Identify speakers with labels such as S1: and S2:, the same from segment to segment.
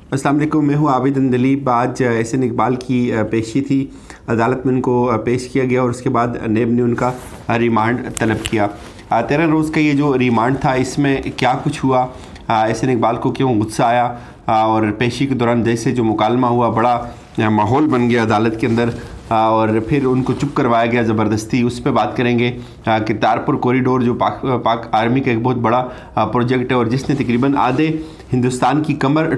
S1: अस्सलाम वालेकुम, मैं हूँ आबिद अंदलीब। आज एहसन इकबाल की पेशी थी। अदालत में उनको पेश किया गया और उसके बाद नेब ने उनका रिमांड तलब किया। 13 रोज़ का ये जो रिमांड था, इसमें क्या कुछ हुआ, एहसन इकबाल को क्यों गुस्सा आया, और पेशी के दौरान जैसे जो मुकालमा हुआ, बड़ा माहौल बन गया अदालत के अंदर और फिर उनको चुप करवाया गया ज़बरदस्ती, उस पर बात करेंगे। करतारपुर कॉरिडोर जो पाक आर्मी का एक बहुत बड़ा प्रोजेक्ट है और जिसने तकरीबन आधे हिंदुस्तान की कमर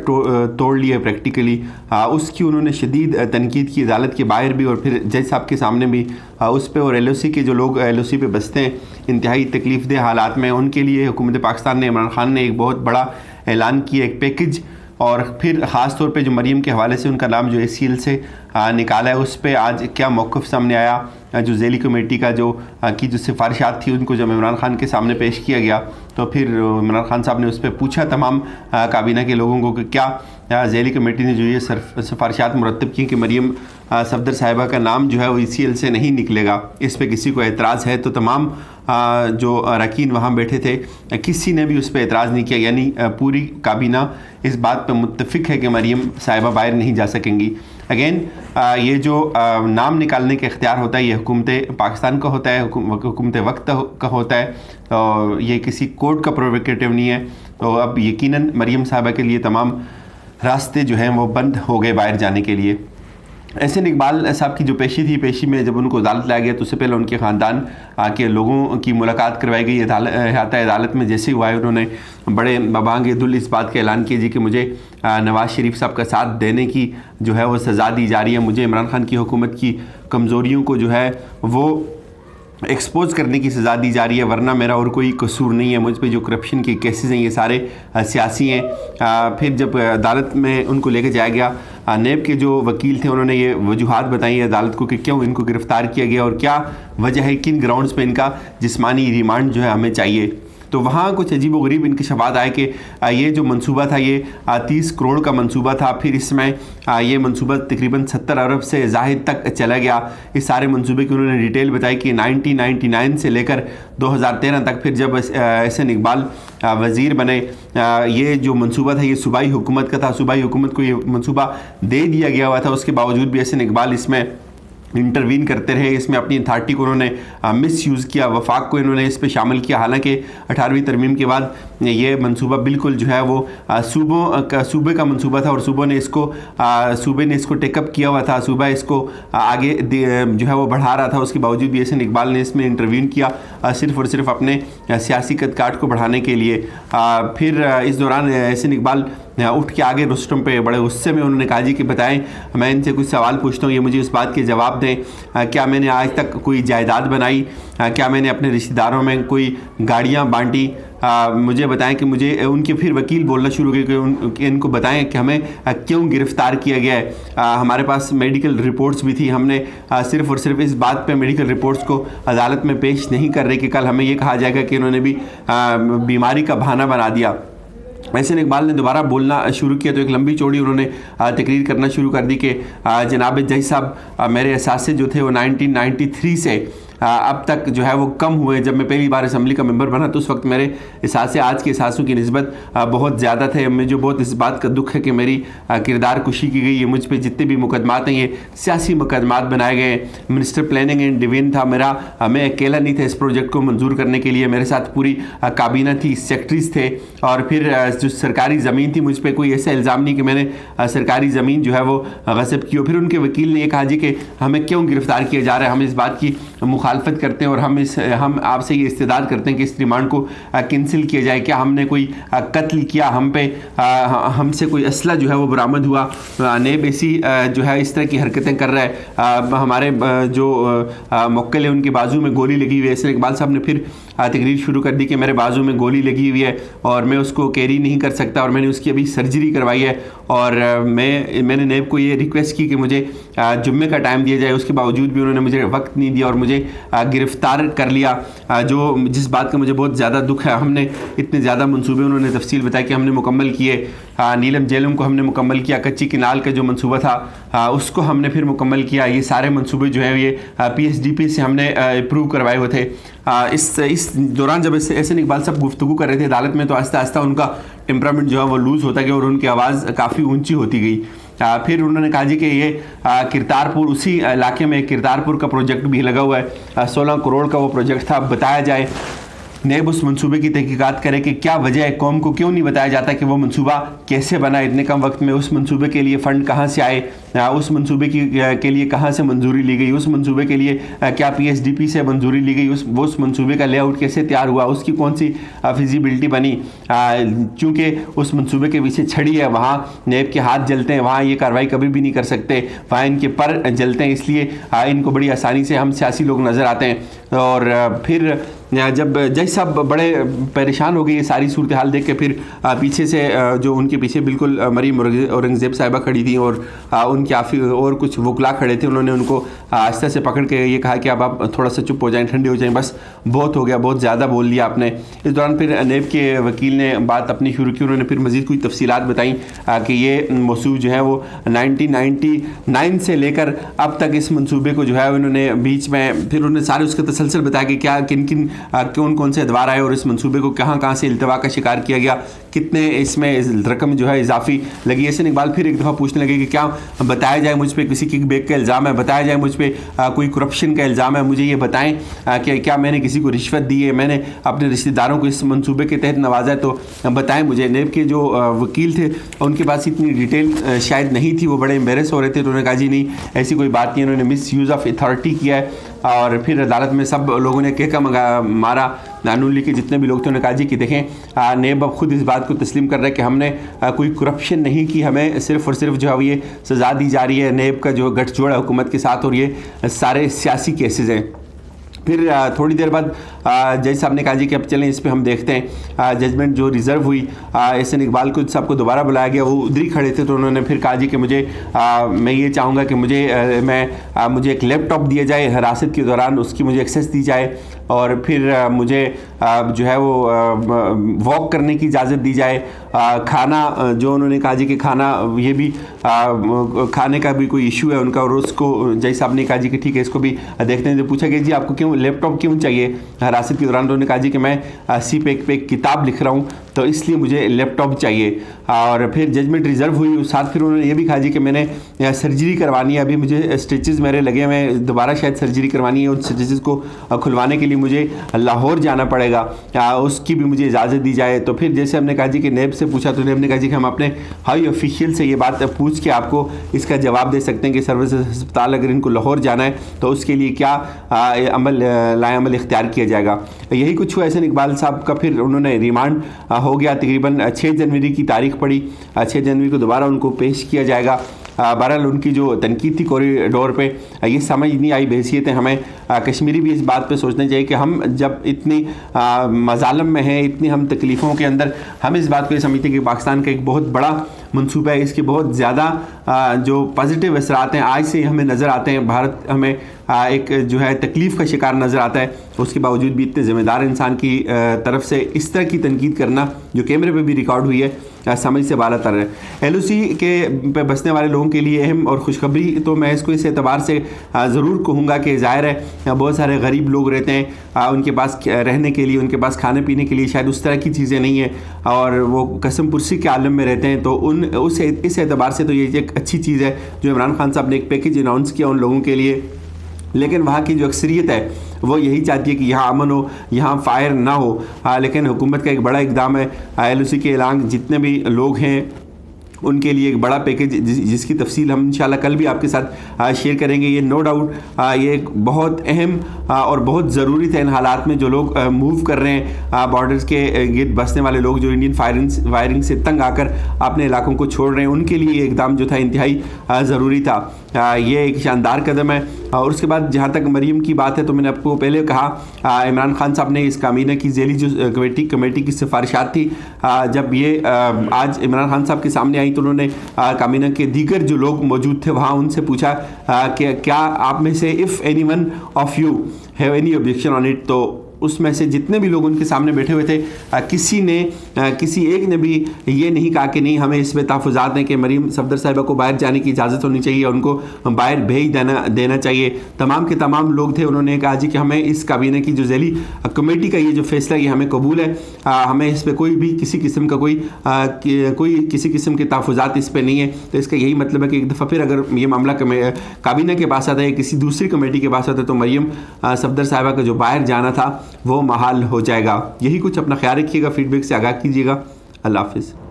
S1: तोड़ ली है प्रैक्टिकली, उसकी उन्होंने शदीद तनकीद की अदालत के बाहर भी और फिर जज साहब के सामने भी उस पर। और LOC के जो लोग LOC पे बसते हैं इंतहाई तकलीफ़देह हालात में, उनके लिए हुकूमत पाकिस्तान ने, इमरान खान ने एक बहुत बड़ा ऐलान किया, एक पैकेज। और फिर ख़ास तौर पे जो मरीम के हवाले से उनका नाम जो ACL से निकाला है, उस पर आज क्या मौक़िफ़ सामने आया। जो झेली कमेटी का जो सिफारिशात थी, उनको जब इमरान खान के सामने पेश किया गया तो फिर इमरान खान साहब ने उस पर पूछा तमाम काबीना के लोगों को कि क्या झेली कमेटी ने जो ये सिफारिशात मुरतब की कि मरीम सफदर साहिबा का नाम जो है वो ECL से नहीं निकलेगा, इस पर किसी को एतराज़ है। तो तमाम जो अरकान वहाँ बैठे थे, किसी ने भी उस पर एतराज़ नहीं किया, यानी पूरी काबीना इस बात पर मुत्तफ़िक़ है कि मरीम साहिबा बाहर नहीं जा सकेंगी। अगेन ये जो नाम निकालने का इख्तियार होता है, ये हुकूमत पाकिस्तान का होता है, हुकूमत वक्त का होता है, तो ये किसी कोर्ट का प्रोवोकेटिव नहीं है। तो अब यकीनन मरीम साहिबा के लिए तमाम रास्ते जो हैं वो बंद हो गए बाहर जाने के लिए। एहसन इकबाल साहब की जो पेशी थी, पेशी में जब उनको अदालत लाया गया तो उससे पहले उनके ख़ानदान के लोगों की मुलाकात करवाई गई। अदालत में जैसे हुआ है, उन्होंने बड़े बबांग दुल इस बात का ऐलान किया जी कि मुझे नवाज़ शरीफ साहब का साथ देने की जो है वो सज़ा दी जा रही है, मुझे इमरान खान की हुकूमत की कमज़ोरियों को जो है वो एक्सपोज करने की सज़ा दी जा रही है, वरना मेरा और कोई कसूर नहीं है, मुझ पे जो करप्शन के केसेस हैं ये सारे सियासी हैं। फिर जब अदालत में उनको लेके जाया गया, नेब के जो वकील थे उन्होंने ये वजूहात बताई अदालत को कि क्यों इनको गिरफ़्तार किया गया और क्या वजह है, किन ग्राउंड्स पे इनका जिस्मानी रिमांड जो है हमें चाहिए। तो वहाँ कुछ अजीब व गरीब इंकशाफात आए कि ये जो मंसूबा था ये 30 करोड़ का मंसूबा था, फिर इसमें ये मंसूबा तकरीबन 70 अरब से ज़ाहिद तक चला गया। इस सारे मंसूबे की उन्होंने डिटेल बताई कि 1999 से लेकर 2013 तक, फिर जब एहसन इकबाल वज़ीर बने, ये जो मंसूबा था ये सूबाई हुकूमत का था, सूबाई हुकूमत को ये मंसूबा दे दिया गया हुआ था, उसके बावजूद भी एहसन इकबाल इसमें इंटरवीन करते रहे, इसमें अपनी अथॉरिटी को उन्होंने मिस यूज़ किया, वफाक को इन्होंने इस पे शामिल किया। हालांकि 18वीं तरमीम के बाद ये मंसूबा बिल्कुल जो है वो सूबे का मंसूबा था और सूबे ने इसको टेकअप किया हुआ था, सूबा इसको आगे जो है वो बढ़ा रहा था। उसके बावजूद भी एहसन इकबाल ने इसमें इंटरवीन किया सिर्फ़ और सिर्फ अपने सियासी कदकाठ को बढ़ाने के लिए। फिर इस दौरान एहसन इकबाल उठ के आगे रुस्तम पे बड़े गुस्से में उन्होंने कहा जी कि बताएं, मैं इनसे कुछ सवाल पूछता हूँ, ये मुझे इस बात के जवाब दें, क्या मैंने आज तक कोई जायदाद बनाई, क्या मैंने अपने रिश्तेदारों में कोई गाड़ियाँ बांटी, मुझे बताएं कि मुझे उनके फिर वकील बोलना शुरू किए कि इनको बताएं कि हमें क्यों गिरफ़्तार किया गया है। हमारे पास मेडिकल रिपोर्ट्स भी थी, हमने सिर्फ़ और सिर्फ इस बात पे मेडिकल रिपोर्ट्स को अदालत में पेश नहीं कर रहे कि कल हमें ये कहा जाएगा कि इन्होंने भी बीमारी का बहाना बना दिया। एहसन इकबाल ने दोबारा बोलना शुरू किया तो एक लंबी चौड़ी उन्होंने तकरीर करना शुरू कर दी कि जनाब जज साहब, मेरे एहसास जो थे वो 1993 से अब तक जो है वो कम हुए। जब मैं पहली बार असम्बली का मेंबर बना तो उस वक्त मेरे एहसास आज के एहसासों की निस्बत बहुत ज़्यादा थे। मुझे बहुत इस बात का दुख है कि मेरी किरदार कुशी की गई है, मुझ पर जितने भी मुकदमात हैं ये सियासी मुकदमात बनाए गए। मिनिस्टर प्लानिंग एंड डिवीज़न था मेरा, मैं अकेला नहीं था इस प्रोजेक्ट को मंजूर करने के लिए, मेरे साथ पूरी काबीना थी, सेक्रेटरीज थे। और फिर जो सरकारी ज़मीन थी, मुझ पर कोई ऐसा इल्ज़ाम नहीं कि मैंने सरकारी ज़मीन जो है वो गसब की हो। फिर उनके वकील ने यह कहा जी कि हमें क्यों गिरफ़्तार किया जा रहा है, हम इस बात की मुखालफत करते हैं और हम आपसे ये इस्तेदाद करते हैं कि इस रिमांड को कैंसिल किया जाए। क्या हमने कोई कत्ल किया, हमसे कोई असला जो है वो बरामद हुआ, नेब ऐसी जो है इस तरह की हरकतें कर रहा है। हमारे जो मुक्किल है उनके बाजू में गोली लगी हुई है। एहसन इकबाल साहब ने फिर तकरीर शुरू कर दी कि मेरे बाजू में गोली लगी हुई है और मैं उसको कैरी नहीं कर सकता और मैंने उसकी अभी सर्जरी करवाई है। और मैंने नेब को ये रिक्वेस्ट की कि मुझे जुम्मे का टाइम दिया जाए, उसके बावजूद भी उन्होंने मुझे वक्त नहीं दिया और मुझे गिरफ़्तार कर लिया, जिस बात का मुझे बहुत ज़्यादा दुख है। हमने इतने ज़्यादा मंसूबे उन्होंने तफसील बताया कि हमने मुकम्मल किए। नीलम जेलम को हमने मुकम्मल किया, कच्ची किनाल का जो मंसूबा था उसको हमने फिर मुकम्मल किया। ये सारे मंसूबे जो हैं ये PSDP से हमने अप्रूव करवाए हुए थे। इस दौरान जब एहसन इकबाल साहब गुफ्तगू कर रहे थे अदालत में तो आहिस्ता आहिस्ता उनका टेम्परामेंट जो है वो लूज़ होता गया और उनकी आवाज़ काफ़ी ऊंची होती गई। फिर उन्होंने कहा जी कि ये किरतारपुर, उसी इलाके में किरतारपुर का प्रोजेक्ट भी लगा हुआ है, 16 करोड़ का वो प्रोजेक्ट था। बताया जाए नेब उस मंसूबे की तहकीकात करे कि क्या वजह है, कौम को क्यों नहीं बताया जाता कि वो मंसूबा कैसे बना इतने कम वक्त में, उस मंसूबे के लिए फ़ंड कहाँ से आए, उस मंसूबे के लिए कहाँ से मंजूरी ली गई, उस मंसूबे के लिए क्या PSDP से मंजूरी ली गई, उस मंसूबे का लेआउट कैसे तैयार हुआ, उसकी कौन सी फिजिबिलिटी बनी। चूँकि उस मंसूबे के पीछे छड़ी है, वहाँ नेब के हाथ जलते हैं, वहाँ ये कार्रवाई कभी भी नहीं कर सकते, वहाँ इनके पर जलते हैं, इसलिए इनको बड़ी आसानी से हम सियासी लोग नज़र आते हैं। और फिर जब जज साहब बड़े परेशान हो गए ये सारी सूरत हाल देख के, फिर पीछे से जो उनके पीछे बिल्कुल मरीम औरंगज़ेब साहिबा खड़ी थी और उनके और कुछ वकला खड़े थे, उन्होंने उनको आस्ते से पकड़ के ये कहा कि अब आप थोड़ा सा चुप हो जाएं, ठंडे हो जाएं, बस बहुत हो गया, बहुत ज़्यादा बोल लिया आपने। इस दौरान फिर नेब के वकील ने बात अपनी शुरू की, उन्होंने फिर मज़ीद कुछ तफसीलात बताई कि ये मौसूल जो है वो 1999 से लेकर अब तक इस मंसूबे को जो है उन्होंने बीच में फिर उन्होंने सारे उसका तसलसल बताया कि क्या किन कौन से अदवार आए और इस मंसूबे को कहाँ से इल्तवा का शिकार किया गया, कितने इसमें रकम जो है इजाफी लगी। एहसन इकबाल फिर एक दफ़ा पूछने लगे कि क्या बताया जाए मुझ पर किसी किकबैक का इल्ज़ाम है, बताया जाए मुझ पर कोई करप्शन का इल्ज़ाम है, मुझे ये बताएं कि क्या मैंने किसी को रिश्वत दी है, मैंने अपने रिश्तेदारों को इस मंसूबे के तहत नवाजा है, तो बताएं मुझे। नेब के जो वकील थे उनके पास इतनी डिटेल शायद नहीं थी, वो बड़े एम्बेरस हो रहे थे, तो उन्होंने कहा जी नहीं ऐसी कोई बात नहीं, उन्होंने मिस यूज़ ऑफ अथॉरिटी किया है। और फिर अदालत में सब लोगों ने कहका मारा, नून लीग के जितने भी लोग थे उन्होंने कहा जी कि देखें नेब अब खुद इस बात को तस्लीम कर रहा है कि हमने कोई करप्शन नहीं की, हमें सिर्फ़ और सिर्फ जो है ये सज़ा दी जा रही है नेब का जो गठजोड़ है हुकूमत के साथ, और ये सारे सियासी केसेस हैं। फिर थोड़ी देर बाद जज साहब ने कहा जी कि अब चलें इस पे हम देखते हैं जजमेंट जो रिज़र्व हुई। एहसन इकबाल को साहब को दोबारा बुलाया गया, वो उधर ही खड़े थे, तो उन्होंने फिर कहा जी कि मुझे मैं ये चाहूँगा कि मुझे एक लैपटॉप दिया जाए हिरासत के दौरान, उसकी मुझे एक्सेस दी जाए, और फिर मुझे जो है वो वॉक करने की इजाज़त दी जाए। खाना जो उन्होंने कहा जी कि खाना ये भी खाने का भी कोई इशू है उनका, और उसको जज साहब ने कहा जी कि ठीक है इसको भी देखते हैं। जब पूछा गया जी आपको क्यों लैपटॉप क्यों चाहिए हिरासत के दौरान, तो उन्होंने कहा जी कि मैं CPEC पे एक किताब लिख रहा हूँ तो इसलिए मुझे लैपटॉप चाहिए। और फिर जजमेंट रिज़र्व हुई, उस साथ फिर उन्होंने ये भी कहा जी कि मैंने सर्जरी करवानी है, अभी मुझे स्टिचेस मेरे लगे हुए हैं, दोबारा शायद सर्जरी करवानी है, उन स्टिचेस को खुलवाने के लिए मुझे लाहौर जाना पड़ेगा, उसकी भी मुझे इजाज़त दी जाए। तो फिर जैसे हमने कहा जी कि नेब से पूछा, तो नेब ने कहा जी कि हम अपने हाई ऑफिशियल से ये बात पूछ के आपको इसका जवाब दे सकते हैं कि सर्विसेज अस्पताल अगर इनको लाहौर जाना है तो उसके लिए क्या अमल इख्तियार किया जाएगा। यही कुछ हुआ। एहसन इकबाल साहब का फिर उन्होंने रिमांड हो गया, तकरीबन 6 जनवरी की तारीख पड़ी, 6 जनवरी को दोबारा उनको पेश किया जाएगा। बहरहाल उनकी जो तनकीद थी कॉरिडोर पे ये समझ नहीं आई, बहसीत हमें कश्मीरी भी इस बात पे सोचना चाहिए कि हम जब इतनी मजालम में हैं, इतनी हम तकलीफ़ों के अंदर, हम इस बात को समझते हैं कि पाकिस्तान का एक बहुत बड़ा मनसूबा है, इसके बहुत ज़्यादा जो पॉजिटिव असरात हैं आज से हमें नज़र आते हैं। भारत हमें एक जो है तकलीफ़ का शिकार नज़र आता है, उसके बावजूद भी इतने ज़िम्मेदार इंसान की तरफ से इस तरह की तनकीद करना जो कैमरे पे भी रिकॉर्ड हुई है समझ से बाला तर है। LOC के पे बसने वाले लोगों के लिए अहम और खुशखबरी तो मैं इसको इस एतबार से ज़रूर कहूँगा कि ज़ाहिर है बहुत सारे गरीब लोग रहते हैं, उनके पास रहने के लिए, उनके पास खाने पीने के लिए शायद उस तरह की चीज़ें नहीं है और वो कसम पुरसी के आलम में रहते हैं, तो इस एतबार से तो ये एक अच्छी चीज़ है जो इमरान खान साहब ने एक पैकेज अनाउंस किया उन लोगों के लिए। लेकिन वहाँ की जो अक्सरियत है वो यही चाहती है कि यहाँ अमन हो, यहाँ फायर ना हो। लेकिन हुकूमत का एक बड़ा इकदाम है, LOC के ऐलान जितने भी लोग हैं उनके लिए एक बड़ा पैकेज जिसकी तफसील हम इंशाल्लाह कल भी आपके साथ शेयर करेंगे। ये नो डाउट ये एक बहुत अहम और बहुत ज़रूरी था इन हालात में। जो लोग मूव कर रहे हैं बॉर्डर्स के गिर्द बसने वाले लोग जो इंडियन फायरिंग से तंग आकर अपने इलाकों को छोड़ रहे हैं, उनके लिए इकदाम जो था इंतहाई ज़रूरी था। ये एक शानदार कदम है। और उसके बाद जहाँ तक मरीम की बात है तो मैंने आपको पहले कहा इमरान खान साहब ने इस कामीना की ज़ेली जो कमेटी की सिफारिशात थी, जब ये आज इमरान खान साहब के सामने आई तो उन्होंने कामीना के दीगर जो लोग मौजूद थे वहाँ उनसे पूछा कि क्या आप में से if any one of you have any objection on it, तो उसमें से जितने भी लोग उनके सामने बैठे हुए थे, किसी एक ने भी ये नहीं कहा कि नहीं, हमें इसमें तहफ़्फ़ुज़ात हैं कि मरीम सफदर साहिबा को बाहर जाने की इजाज़त होनी चाहिए, उनको बाहर भेज देना चाहिए। तमाम के तमाम लोग थे, उन्होंने कहा जी कि हमें इस काबीना की जो ज़ैली कमेटी का ये जो फैसला ये हमें कबूल है, हमें इस पर कोई भी किसी किस्म का कोई किसी किस्म के तहफ़्फ़ुज़ात इस पर नहीं है। तो इसका यही मतलब है कि एक दफ़ा फिर अगर ये मामला काबीना के पास आता है, किसी दूसरी कमेटी के पास आता है, तो मरीम सफदर साहिबा का जो बाहर जाना था वो महाल हो जाएगा। यही कुछ, अपना ख्याल रखिएगा, फीडबैक से आगाह कीजिएगा। अल्लाह हाफ़िज़।